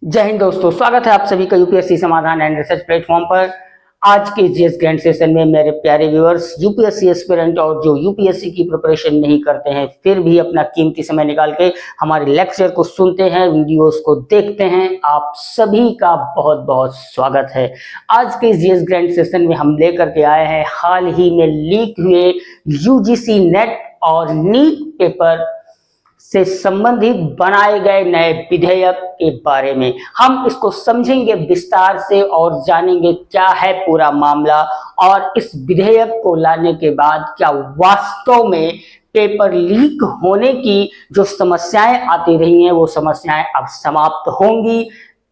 जय हिंद दोस्तों, स्वागत है आप सभी का यूपीएससी समाधान एंड रिसर्च प्लेटफॉर्म पर। आज के जीएस ग्रैंड सेशन में मेरे प्यारे व्यूअर्स, यूपीएससी एस्पिरेंट और जो यूपीएससी की प्रिपरेशन नहीं करते हैं फिर भी अपना कीमती समय निकाल के हमारे लेक्चर को सुनते हैं, वीडियोस को देखते हैं, आप सभी का बहुत बहुत स्वागत है। आज के जीएस ग्रैंड सेशन में हम लेकर के आए हैं हाल ही में लीक हुए यूजीसी नेट और नीट पेपर से संबंधित बनाए गए नए विधेयक के बारे में। हम इसको समझेंगे विस्तार से और जानेंगे क्या है पूरा मामला, और इस विधेयक को लाने के बाद क्या वास्तव में पेपर लीक होने की जो समस्याएं आती रही हैं वो समस्याएं अब समाप्त होंगी,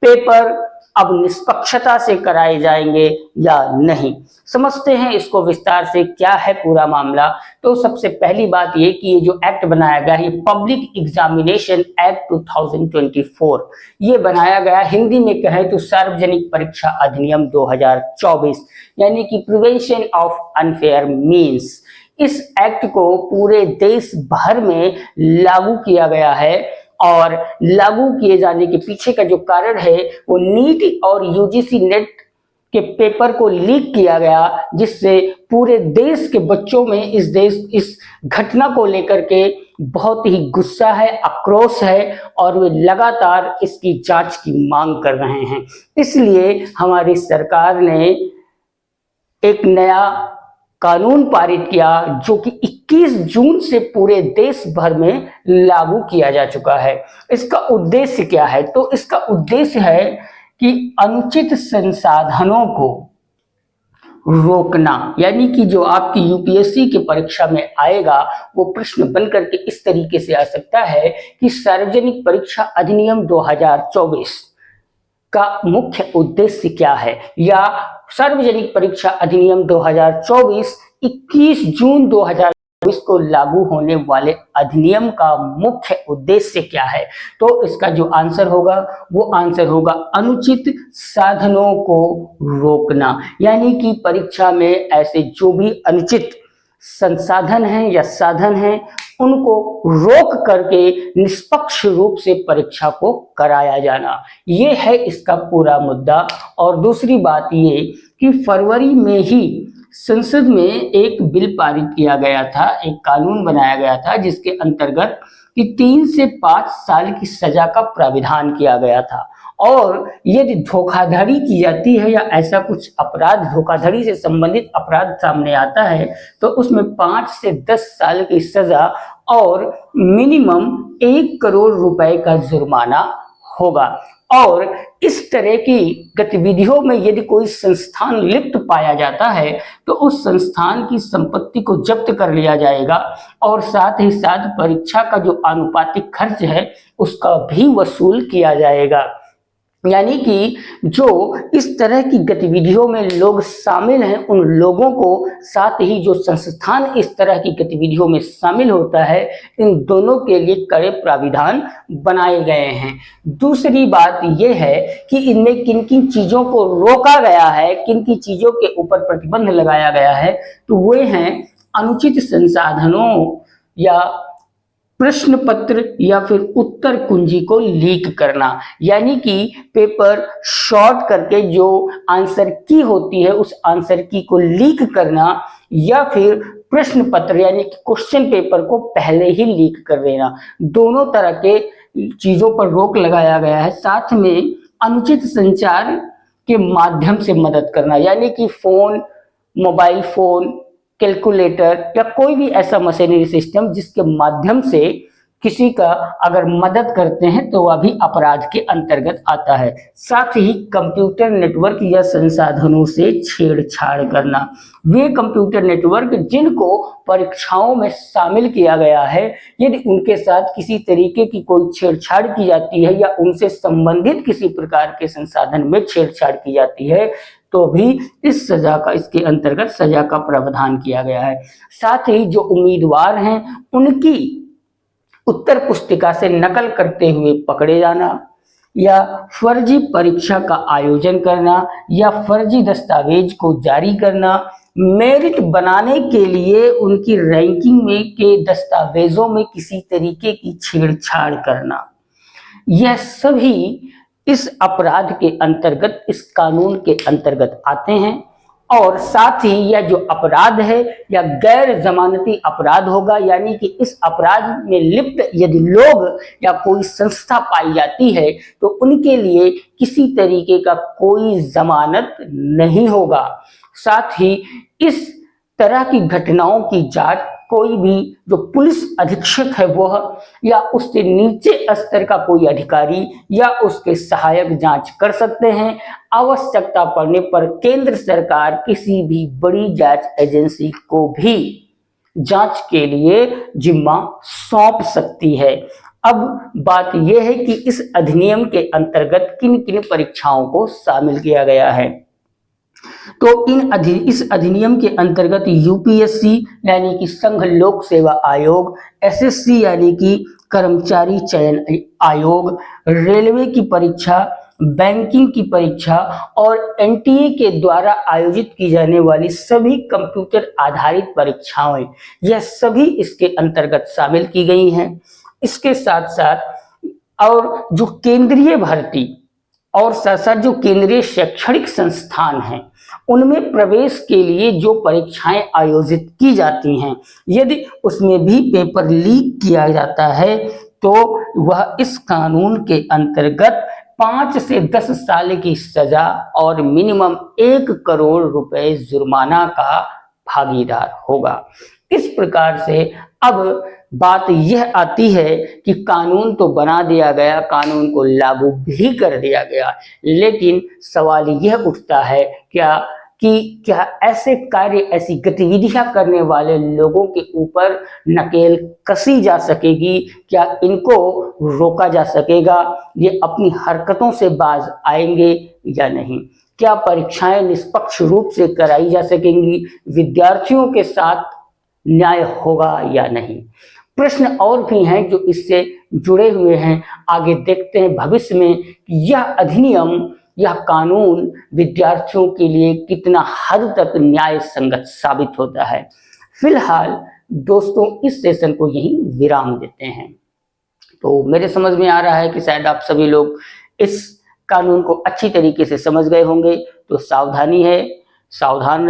पेपर अब निष्पक्षता से कराए जाएंगे या नहीं। समझते हैं इसको विस्तार से, क्या है पूरा मामला। तो सबसे पहली बात ये कि ये जो एक्ट बनाया गया है, ये पब्लिक एग्जामिनेशन एक्ट 2024 ये बनाया गया, हिंदी में कहें तो सार्वजनिक परीक्षा अधिनियम 2024, यानी कि प्रिवेंशन ऑफ अनफेयर मीन्स। इस एक्ट को पूरे देश भर में लागू किया गया है, और लागू किए जाने के पीछे का जो कारण है वो नीट और यूजीसी नेट के पेपर को लीक किया गया, जिससे पूरे देश के बच्चों में इस घटना को लेकर के बहुत ही गुस्सा है, आक्रोश है, और वे लगातार इसकी जांच की मांग कर रहे हैं। इसलिए हमारी सरकार ने एक नया कानून पारित किया जो कि 21 जून से पूरे देश भर में लागू किया जा चुका है। इसका उद्देश्य क्या है? तो इसका उद्देश्य है कि अनुचित संसाधनों को रोकना, यानी कि जो आपकी यूपीएससी की परीक्षा में आएगा वो प्रश्न बनकर के इस तरीके से आ सकता है कि सार्वजनिक परीक्षा अधिनियम 2024 का मुख्य उद्देश्य क्या है, या सार्वजनिक परीक्षा अधिनियम 2024 21 जून 2024 को लागू होने वाले अधिनियम का मुख्य उद्देश्य क्या है। तो इसका जो आंसर होगा वो आंसर होगा अनुचित साधनों को रोकना, यानी कि परीक्षा में ऐसे जो भी अनुचित संसाधन हैं या साधन हैं उनको रोक करके निष्पक्ष रूप से परीक्षा को कराया जाना, ये है इसका पूरा मुद्दा। और दूसरी बात ये कि फरवरी में ही संसद में एक बिल पारित किया गया था, एक कानून बनाया गया था जिसके अंतर्गत कि 3 से 5 साल की सजा का प्राविधान किया गया था, और यदि धोखाधड़ी की जाती है या ऐसा कुछ अपराध, धोखाधड़ी से संबंधित अपराध सामने आता है तो उसमें 5 से 10 साल की सजा और मिनिमम 1 करोड़ रुपए का जुर्माना होगा। और इस तरह की गतिविधियों में यदि कोई संस्थान लिप्त पाया जाता है तो उस संस्थान की संपत्ति को जब्त कर लिया जाएगा, और साथ ही साथ परीक्षा का जो आनुपातिक खर्च है उसका भी वसूल किया जाएगा। यानी कि जो इस तरह की गतिविधियों में लोग शामिल हैं उन लोगों को, साथ ही जो संस्थान इस तरह की गतिविधियों में शामिल होता है, इन दोनों के लिए कड़े प्राविधान बनाए गए हैं। दूसरी बात यह है कि इनमें किन किन चीजों को रोका गया है, किन किन चीजों के ऊपर प्रतिबंध लगाया गया है, तो वे हैं अनुचित संसाधनों या प्रश्न पत्र या फिर उत्तर कुंजी को लीक करना, यानी कि पेपर शॉर्ट करके जो आंसर की होती है उस आंसर की को लीक करना, या फिर प्रश्न पत्र यानी कि क्वेश्चन पेपर को पहले ही लीक कर देना। दोनों तरह के चीजों पर रोक लगाया गया है। साथ में अनुचित संचार के माध्यम से मदद करना, यानी कि फोन, मोबाइल फोन, कैलकुलेटर या कोई भी ऐसा मशीनरी सिस्टम जिसके माध्यम से किसी का अगर मदद करते हैं तो वह भी अपराध के अंतर्गत आता है। साथ ही कंप्यूटर नेटवर्क या संसाधनों से छेड़छाड़ करना, वे कंप्यूटर नेटवर्क जिनको परीक्षाओं में शामिल किया गया है, यदि उनके साथ किसी तरीके की कोई छेड़छाड़ की जाती है या उनसे संबंधित किसी प्रकार के संसाधन में छेड़छाड़ की जाती है तो भी इस सजा का, इसके अंतर्गत सजा का प्रावधान किया गया है। साथ ही जो उम्मीदवार हैं उनकी उत्तर पुस्तिका से नकल करते हुए पकड़े जाना, या फर्जी परीक्षा का आयोजन करना, या फर्जी दस्तावेज को जारी करना, मेरिट बनाने के लिए उनकी रैंकिंग में के दस्तावेजों में किसी तरीके की छेड़छाड़ करना, यह सभी इस अपराध के अंतर्गत, इस कानून के अंतर्गत आते हैं। और साथ ही यह जो अपराध है यह गैर जमानती अपराध होगा, यानी कि इस अपराध में लिप्त यदि लोग या कोई संस्था पाई जाती है तो उनके लिए किसी तरीके का कोई जमानत नहीं होगा। साथ ही इस तरह की घटनाओं की जांच कोई भी जो पुलिस अधीक्षक है वह या उससे नीचे स्तर का कोई अधिकारी या उसके सहायक जांच कर सकते हैं। आवश्यकता पड़ने पर केंद्र सरकार किसी भी बड़ी जांच एजेंसी को भी जांच के लिए जिम्मा सौंप सकती है। अब बात यह है कि इस अधिनियम के अंतर्गत किन किन परीक्षाओं को शामिल किया गया है। तो इस अधिनियम के अंतर्गत यूपीएससी यानी कि संघ लोक सेवा आयोग, एसएससी यानी कि कर्मचारी चयन आयोग, रेलवे की परीक्षा, बैंकिंग की परीक्षा और एनटीए के द्वारा आयोजित की जाने वाली सभी कंप्यूटर आधारित परीक्षाएं, यह सभी इसके अंतर्गत शामिल की गई हैं। इसके साथ साथ और जो केंद्रीय भर्ती और साथ साथ जो केंद्रीय शैक्षणिक संस्थान हैं उनमें प्रवेश के लिए जो परीक्षाएं आयोजित की जाती हैं, यदि उसमें भी पेपर लीक किया जाता है तो वह इस कानून के अंतर्गत 5 से 10 साल की सजा और मिनिमम 1 करोड़ रुपए जुर्माना का भागीदार होगा। इस प्रकार से अब बात यह आती है कि कानून तो बना दिया गया, कानून को लागू भी कर दिया गया, लेकिन सवाल यह उठता है क्या ऐसे कार्य, ऐसी गतिविधियां करने वाले लोगों के ऊपर नकेल कसी जा सकेगी? क्या इनको रोका जा सकेगा? ये अपनी हरकतों से बाज आएंगे या नहीं? क्या परीक्षाएं निष्पक्ष रूप से कराई जा सकेंगी? विद्यार्थियों के साथ न्याय होगा या नहीं? प्रश्न और भी हैं जो इससे जुड़े हुए हैं। आगे देखते हैं भविष्य में यह अधिनियम, यह कानून विद्यार्थियों के लिए कितना हद तक न्याय संगत साबित होता है। फिलहाल दोस्तों इस सेशन को यहीं विराम देते हैं। तो मेरे समझ में आ रहा है कि शायद आप सभी लोग इस कानून को अच्छी तरीके से समझ गए होंगे। तो सावधानी है, सावधान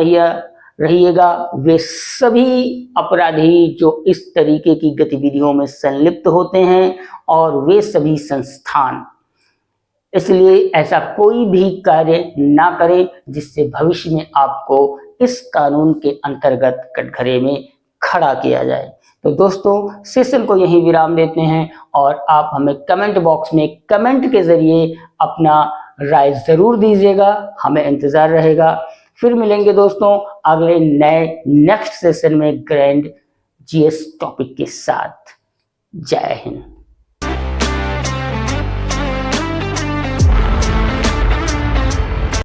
रहिएगा। वे सभी अपराधी जो इस तरीके की गतिविधियों में संलिप्त होते हैं और वे सभी संस्थान, इसलिए ऐसा कोई भी कार्य ना करें जिससे भविष्य में आपको इस कानून के अंतर्गत कटघरे में खड़ा किया जाए। तो दोस्तों सेशन को यहीं विराम देते हैं और आप हमें कमेंट बॉक्स में कमेंट के जरिए अपना राय जरूर दीजिएगा, हमें इंतजार रहेगा। फिर मिलेंगे दोस्तों अगले नेक्स्ट सेशन में ग्रैंड जीएस टॉपिक के साथ। जय हिंद।